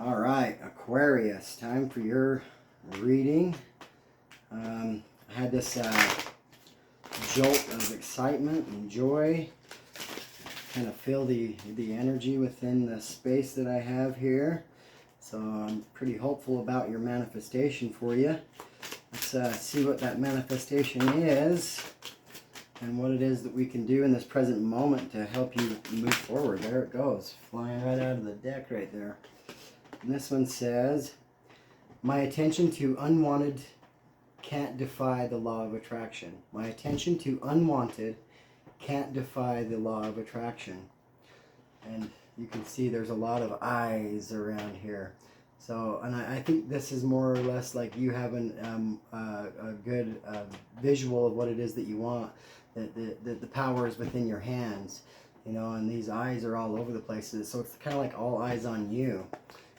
All right, Aquarius, time for your reading. I had this jolt of excitement and joy. Kind of feel the energy within the space that I have here. So I'm pretty hopeful about your manifestation for you. Let's see what that manifestation is and what it is that we can do in this present moment to help you move forward. There it goes, flying right out of the deck right there. And this one says, my attention to unwanted can't defy the law of attraction. My attention to unwanted can't defy the law of attraction. And you can see there's a lot of eyes around here. So, and I think this is more or less like you having a good visual of what it is that you want. The power is within your hands, you know, and these eyes are all over the places. So it's kind of like all eyes on you.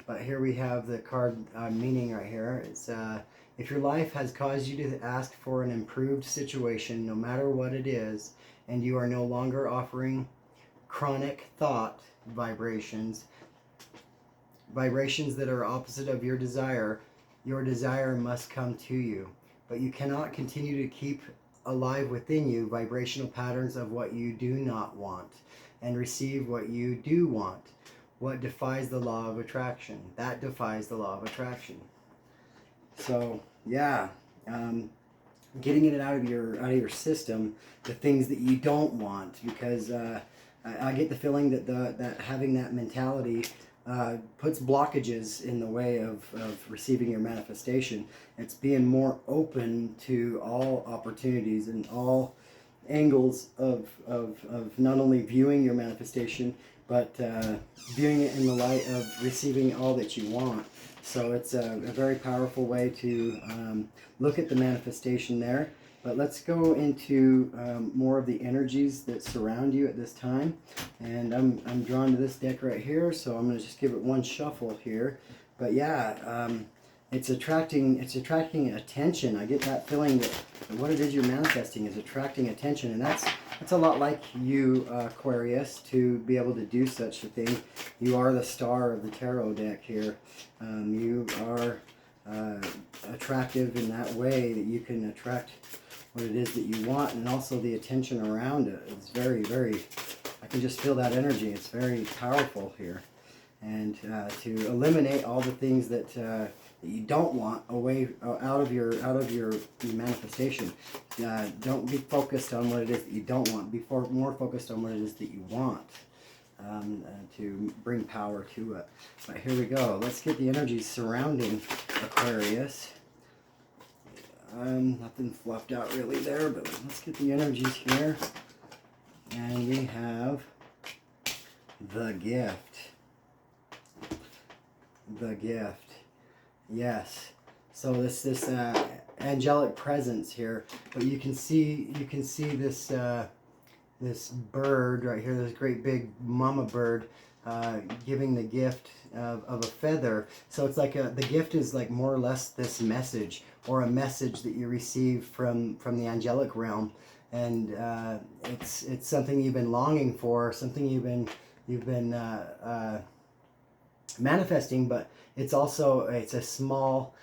But here we have the card meaning right here. It's if your life has caused you to ask for an improved situation, no matter what it is, and you are no longer offering chronic thought vibrations that are opposite of your desire must come to you. But you cannot continue to keep alive within you vibrational patterns of what you do not want and receive what you do want. What defies the law of attraction? That defies the law of attraction. So yeah, getting it out of your system, the things that you don't want, because I get the feeling that that having that mentality puts blockages in the way of receiving your manifestation. It's being more open to all opportunities and all angles of not only viewing your manifestation, but viewing it in the light of receiving all that you want. So it's a very powerful way to look at the manifestation there. But let's go into more of the energies that surround you at this time. And I'm drawn to this deck right here, so I'm going to just give it one shuffle here. But yeah, it's attracting attention. I get that feeling that what it is you're manifesting is attracting attention, and that's a lot like you, Aquarius, to be able to do such a thing. You are the star of the tarot deck here. You are attractive in that way that you can attract what it is that you want, and also the attention around it. It's very, very, I can just feel that energy. It's very powerful here. And to eliminate all the things that you don't want away out of your manifestation. Don't be focused on what it is that you don't want. Be more focused on what it is that you want, to bring power to it. But here we go. Let's get the energies surrounding Aquarius. Nothing fluffed out really there, but let's get the energies here. And we have the gift. The gift. Yes. So this angelic presence here, but you can see this this bird right here, this great big mama bird, giving the gift of a feather. So it's like the gift is like more or less this message, or a message that you receive from the angelic realm, and it's something you've been longing for, something you've been manifesting. But it's also a small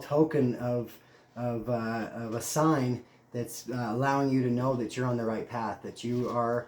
token of a sign that's allowing you to know that you're on the right path, that you are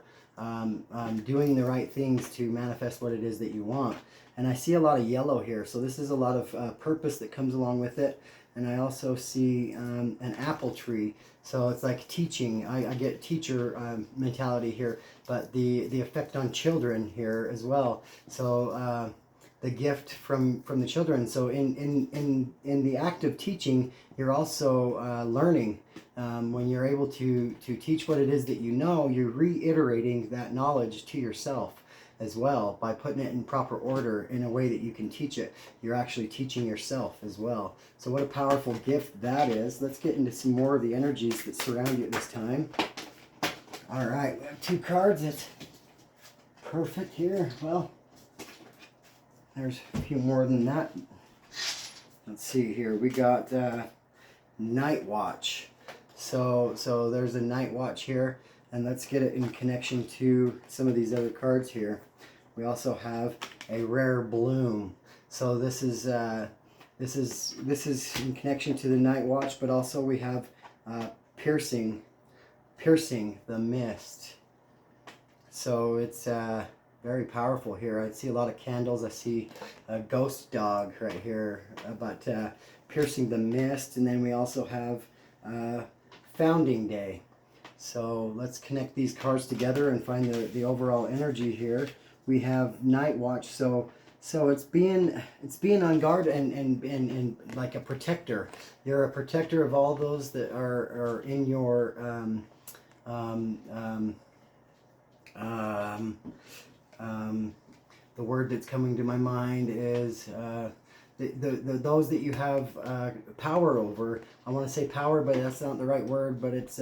doing the right things to manifest what it is that you want. And I see a lot of yellow here, so this is a lot of purpose that comes along with it. And I also see an apple tree, so it's like teaching. I get teacher mentality here, but the effect on children here as well. So the gift from the children. So in the act of teaching, you're also learning. When you're able to teach what it is that you know, you're reiterating that knowledge to yourself as well by putting it in proper order in a way that you can teach it. You're actually teaching yourself as well. So what a powerful gift that is. Let's get into some more of the energies that surround you at this time. All right, we have two cards. That's perfect here. Well, there's a few more than that. Let's see here. We got Night Watch. So there's a Night Watch here, and let's get it in connection to some of these other cards here. We also have a Rare Bloom. So this is in connection to the night watch, but also we have piercing the mist. So it's very powerful here. I see a lot of candles. I see a ghost dog right here, but piercing the mist. And then we also have Founding Day. So let's connect these cards together and find the overall energy here. We have Night Watch. So it's being on guard and like a protector. You're a protector of all those that are in your the word that's coming to my mind is those that you have power over. I want to say power, but that's not the right word, but it's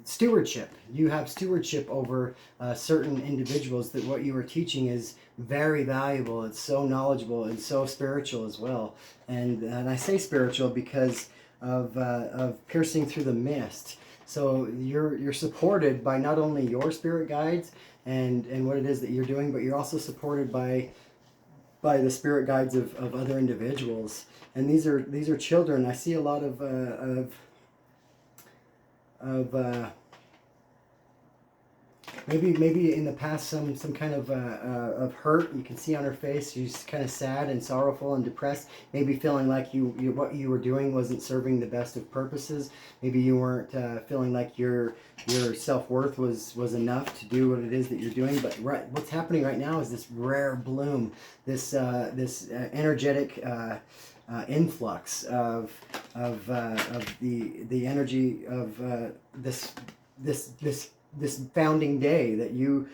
stewardship. You have stewardship over certain individuals. That what you are teaching is very valuable. It's so knowledgeable and so spiritual as well. And I say spiritual because of piercing through the mist. So you're supported by not only your spirit guides and what it is that you're doing, but you're also supported by the spirit guides of other individuals. And these are children. I see a lot of maybe in the past some kind of hurt. You can see on her face she's kind of sad and sorrowful and depressed, maybe feeling like what you were doing wasn't serving the best of purposes. Maybe you weren't feeling like your self-worth was enough to do what it is that you're doing. But what's happening right now is this rare bloom, this energetic influx of the energy of this founding day that you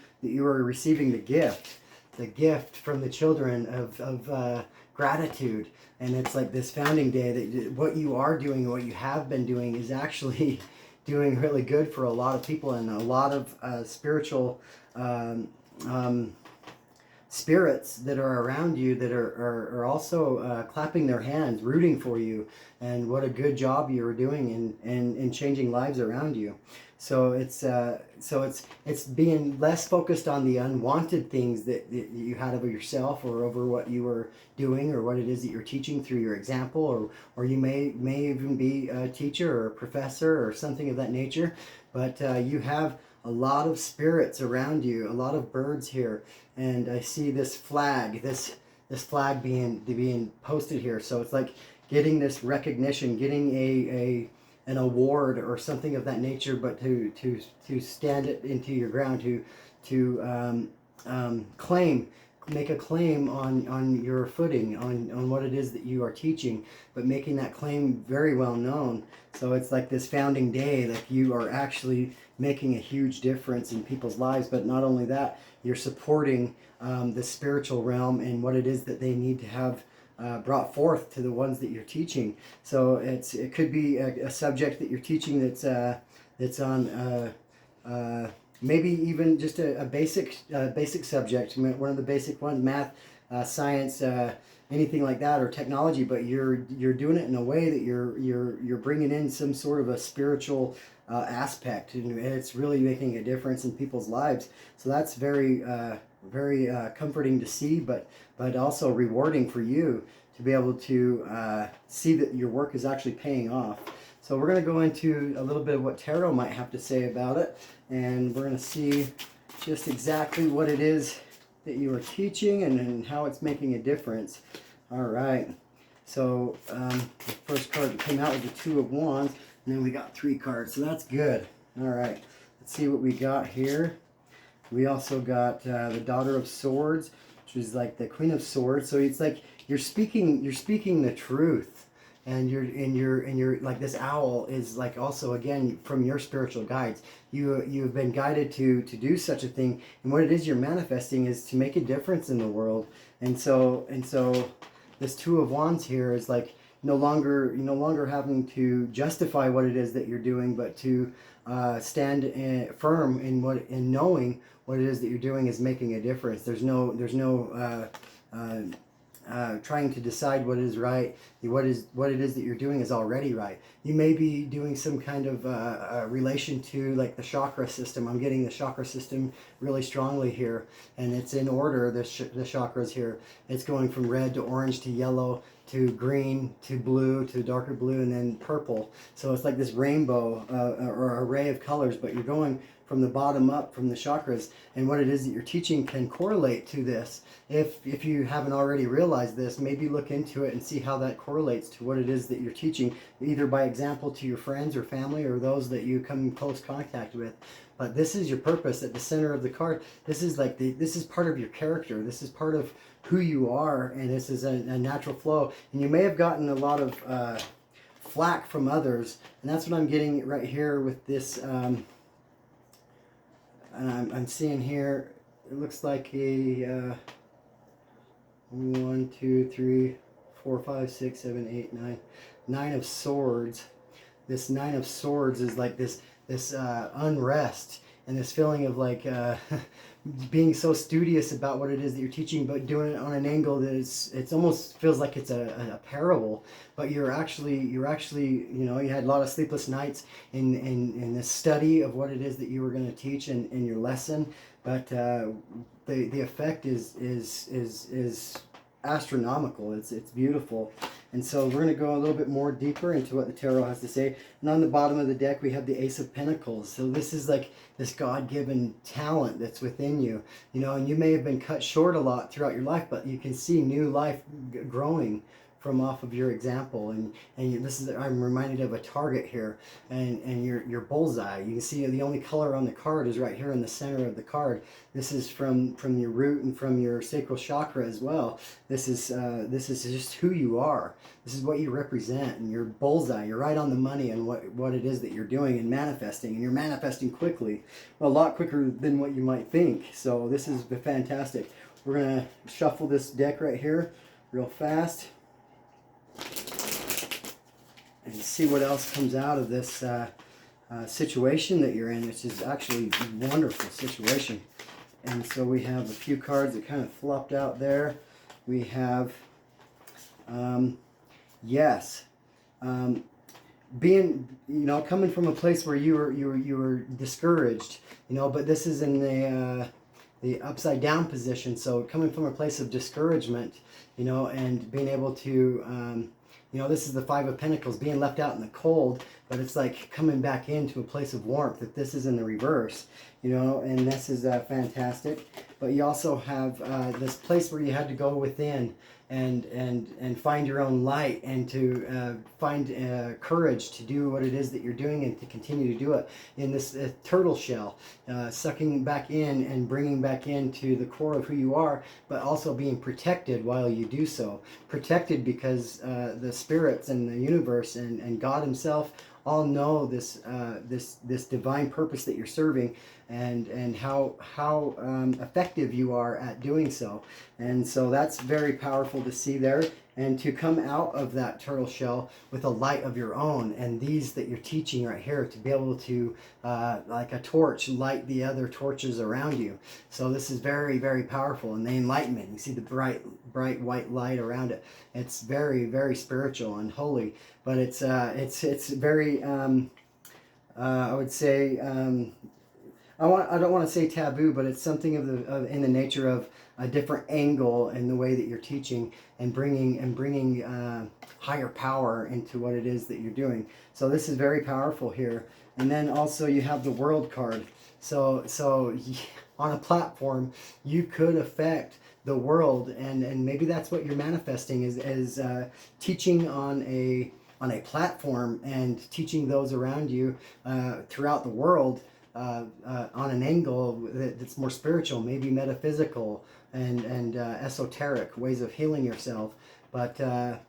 are receiving the gift from the children of gratitude. And it's like this founding day that what you are doing, what you have been doing, is actually doing really good for a lot of people, and a lot of spiritual spirits that are around you that are also clapping their hands, rooting for you, and what a good job you're doing in changing lives around you. So it's being less focused on the unwanted things that you had over yourself, or over what you were doing, or what it is that you're teaching through your example, or you may even be a teacher or a professor or something of that nature. But you have a lot of spirits around you, a lot of birds here, and I see this flag, this flag being posted here. So it's like getting this recognition, getting an award or something of that nature, but to stand it into your ground, to make a claim on your footing, on what it is that you are teaching, but making that claim very well known. So it's like this founding day, like you are actually making a huge difference in people's lives. But not only that, you're supporting the spiritual realm and what it is that they need to have brought forth to the ones that you're teaching. So it could be a subject that you're teaching that's on maybe even just a basic subject, one of the basic ones, math, science, anything like that, or technology. But you're doing it in a way that you're bringing in some sort of a spiritual aspect, and it's really making a difference in people's lives. So that's very comforting to see, but also rewarding for you to be able to see that your work is actually paying off. So we're going to go into a little bit of what Tarot might have to say about it, and we're going to see just exactly what it is that you are teaching and how it's making a difference. All right. So the first card that came out was the Two of Wands, and then we got 3 cards. So that's good. All right. Let's see what we got here. We also got the Daughter of Swords, which is like the Queen of Swords. So it's like you're speaking the truth, and you're like, this owl is like also, again, from your spiritual guides. You've been guided to do such a thing, and what it is you're manifesting is to make a difference in the world. And so this Two of Wands here is like no longer having to justify what it is that you're doing, but to stand firm in knowing what it is that you're doing is making a difference. There's no trying to decide what is right. What it is that you're doing is already right. You may be doing some kind of relation to like the chakra system. I'm getting the chakra system really strongly here, and it's in order. The chakras here. It's going from red to orange to yellow to green to blue to darker blue and then purple. So it's like this rainbow or array of colors, but you're going from the bottom up from the chakras, and what it is that you're teaching can correlate to this. If you haven't already realized this, maybe look into it and see how that correlates to what it is that you're teaching, either by example to your friends or family or those that you come in close contact with. But this is your purpose at the center of the card. This is like this is part of your character. This is part of who you are, and this is a natural flow. And you may have gotten a lot of flack from others, and that's what I'm getting right here with this. And I'm seeing here, it looks like a 1, 2, 3, 4, 5, 6, 7, 8, 9, 9 of swords. This 9 of swords is like this unrest and this feeling of like being so studious about what it is that you're teaching, but doing it on an angle that it's almost feels like it's a parable. But you're actually you know, you had a lot of sleepless nights in the study of what it is that you were going to teach in your lesson. But the effect is astronomical. It's beautiful. And so we're going to go a little bit more deeper into what the tarot has to say. And on the bottom of the deck, we have the Ace of Pentacles. So this is like this God-given talent that's within you. You know, and you may have been cut short a lot throughout your life, but you can see new life growing from off of your example. And this is, I'm reminded of a target here, and your bullseye. You can see the only color on the card is right here in the center of the card. This is from your root and from your sacral chakra as well. This is just who you are. This is what you represent, and your bullseye. You're right on the money on what it is that you're doing and manifesting, and you're manifesting quickly, well, a lot quicker than what you might think. So this is fantastic. We're gonna shuffle this deck right here real fast and see what else comes out of this situation that you're in, which is actually a wonderful situation. And so we have a few cards that kind of flopped out there. We have, yes, being, you know, coming from a place where you were discouraged, you know, but this is in the upside down position. So coming from a place of discouragement, you know, and being able to, you know, this is the Five of Pentacles, being left out in the cold, but it's like coming back into a place of warmth. If this is in the reverse, you know, and this is fantastic. But you also have this place where you had to go within and find your own light, and to find courage to do what it is that you're doing and to continue to do it in this turtle shell, sucking back in and bringing back into the core of who you are, but also being protected while you do so. Protected because the spirits and the universe and God himself all know this this divine purpose that you're serving, and how effective you are at doing so. And so that's very powerful to see there, and to come out of that turtle shell with a light of your own, and these that you're teaching right here, to be able to like a torch, light the other torches around you. So this is very, very powerful. And the enlightenment, you see the bright white light around it. It's very, very spiritual and holy, but it's very I would say I don't want to say taboo, but it's something in the nature of a different angle in the way that you're teaching, and bringing higher power into what it is that you're doing. So this is very powerful here. And then also you have the World card. So on a platform, you could affect the world, and maybe that's what you're manifesting is teaching on a platform and teaching those around you throughout the world on an angle that's more spiritual, maybe metaphysical and esoteric ways of healing yourself. But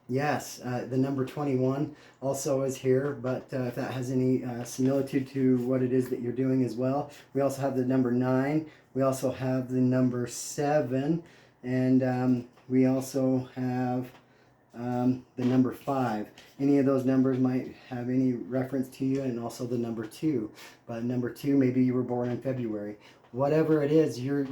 yes, the number 21 also is here, but if that has any similitude to what it is that you're doing as well. We also have the number 9. We also have the number 7, and we also have the number 5. Any of those numbers might have any reference to you, and also the number 2. But number 2, maybe you were born in February. whatever it is, you're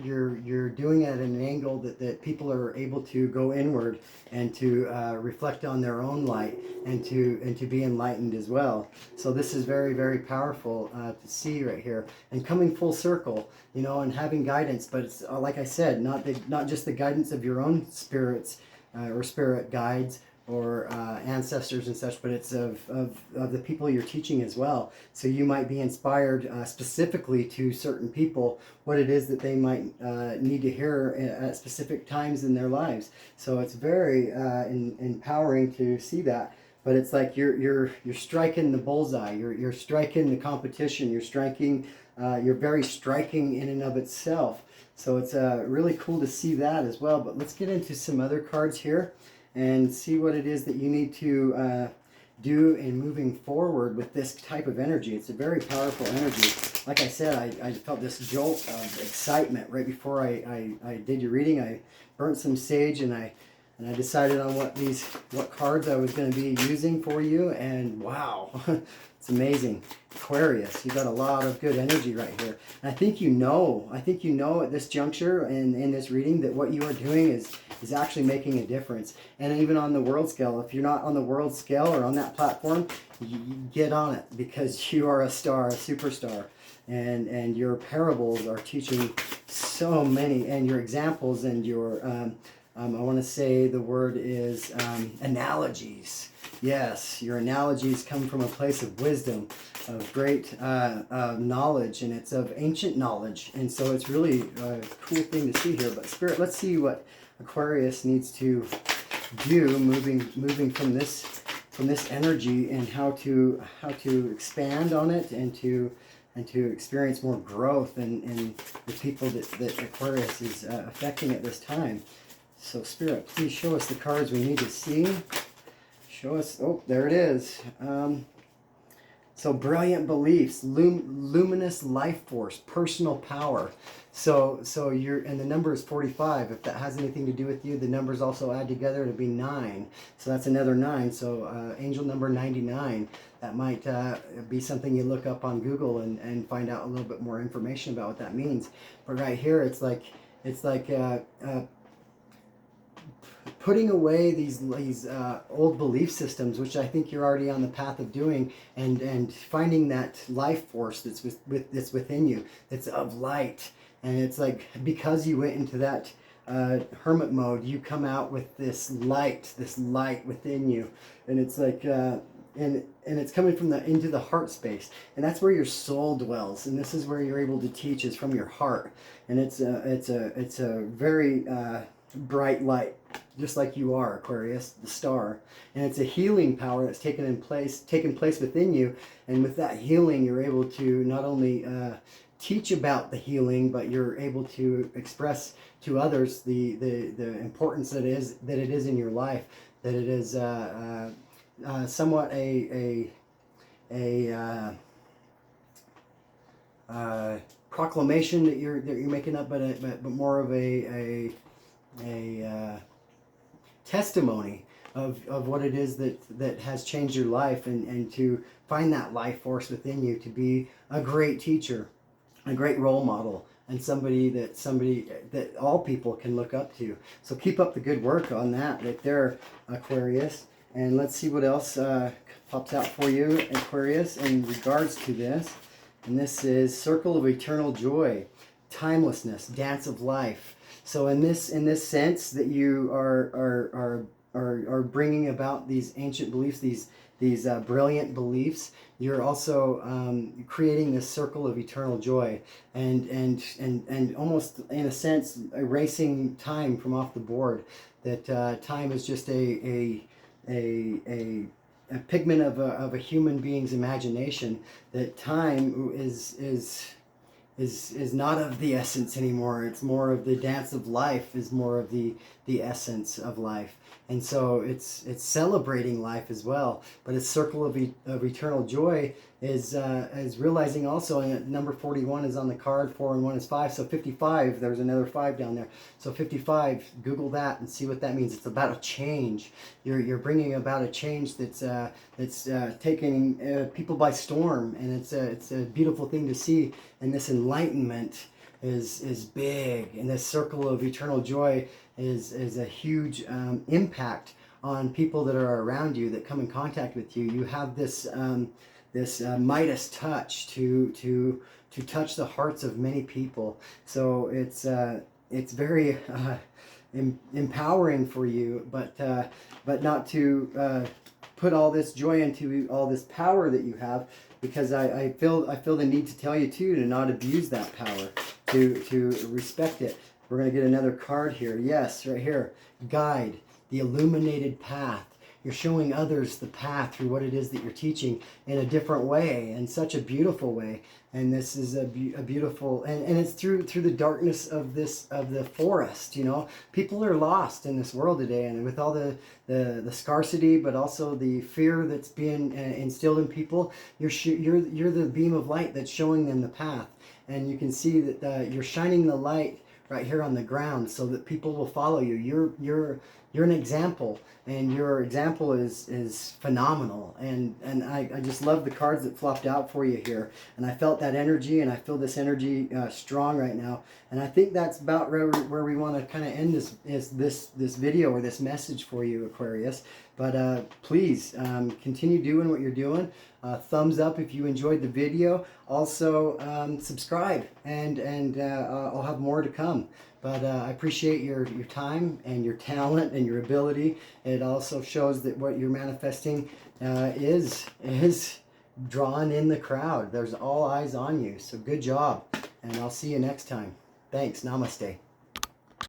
doing it at an angle that people are able to go inward and to reflect on their own light and to be enlightened as well. So this is very, very powerful to see right here, and coming full circle, you know, and having guidance. But it's like I said, not just the guidance of your own spirits or spirit guides or ancestors and such, but it's of the people you're teaching as well. So you might be inspired specifically to certain people, what it is that they might need to hear at specific times in their lives. So it's very empowering to see that. But it's like you're striking the bullseye. You're striking the competition. You're striking. You're very striking in and of itself. So it's really cool to see that as well. But let's get into some other cards here and see what it is that you need to do in moving forward with this type of energy. It's a very powerful energy. Like I said, I felt this jolt of excitement right before I did your reading. I burnt some sage and I decided on what cards I was going to be using for you, and wow, it's amazing. Aquarius, you got a lot of good energy right here. And I think you know at this juncture and in this reading that what you are doing is actually making a difference. And even on the world scale, if you're not on the world scale or on that platform, you get on it, because you are a star, a superstar. And your parables are teaching so many, and your examples and your I want to say the word is analogies. Yes, your analogies come from a place of wisdom, of great knowledge, and it's of ancient knowledge. And so it's really a cool thing to see here. But Spirit, let's see what Aquarius needs to do moving from this energy, and how to expand on it, and to experience more growth in the people that Aquarius is affecting at this time. So Spirit, please show us the cards we need to see. Show us, oh, there it is. So brilliant beliefs, luminous life force, personal power. So you're, and the number is 45. If that has anything to do with you, the numbers also add together to be 9. So that's another 9. So angel number 99. That might be something you look up on Google and find out a little bit more information about what that means. But right here, it's like putting away these old belief systems, which I think you're already on the path of doing, and finding that life force that's within you, that's of light. And it's like, because you went into that hermit mode, you come out with this light within you, and it's like and it's coming from into the heart space, and that's where your soul dwells. And this is where you're able to teach, is from your heart. And it's a very bright light, just like you are, Aquarius, the star. And it's a healing power that's taken place within you. And with that healing, you're able to not only teach about the healing, but you're able to express to others the importance that it is in your life, that it is somewhat a proclamation that you're making up, but more of a testimony of what it is that has changed your life, and to find that life force within you, to be a great teacher, a great role model, and somebody that all people can look up to. So keep up the good work on that right there, Aquarius. And let's see what else pops out for you, Aquarius, in regards to this. And this is Circle of Eternal Joy, Timelessness, Dance of Life. So in this sense that you are bringing about these ancient beliefs, these brilliant beliefs, you're also creating this circle of eternal joy, and almost in a sense erasing time from off the board. That time is just a pigment of a human being's imagination. That time is not of the essence anymore. It's more of the dance of life, is more of the essence of life. And so it's celebrating life as well. But a circle of eternal joy is realizing also, and number 41 is on the card, 4 and 1 is 5, so 55, there's another 5 down there. So 55, Google that and see what that means. It's about a change. You're bringing about a change that's taking people by storm, and it's a beautiful thing to see. And this enlightenment is big, and this circle of eternal joy is a huge impact on people that are around you, that come in contact with you. You have this Midas touch to touch the hearts of many people. So it's very empowering for you, but not to put all this joy into all this power that you have, because I feel the need to tell you too, to not abuse that power, to respect it. We're going to get another card here. Yes, right here. Guide, the illuminated path. You're showing others the path through what it is that you're teaching in a different way, in such a beautiful way. And this is a beautiful, and it's through the darkness of the forest. You know, people are lost in this world today, and with all the scarcity, but also the fear that's being instilled in people, you're the beam of light that's showing them the path. And you can see that you're shining the light right here on the ground, so that people will follow you. You're an example, and your example is phenomenal. And I just love the cards that flopped out for you here. And I felt that energy, and I feel this energy strong right now. And I think that's about where we want to kind of end this video, or this message for you, Aquarius. But please continue doing what you're doing. Thumbs up if you enjoyed the video. Also subscribe, and I'll have more to come. But I appreciate your time and your talent and your ability. It also shows that what you're manifesting is drawn in the crowd. There's all eyes on you. So good job, and I'll see you next time. Thanks. Namaste.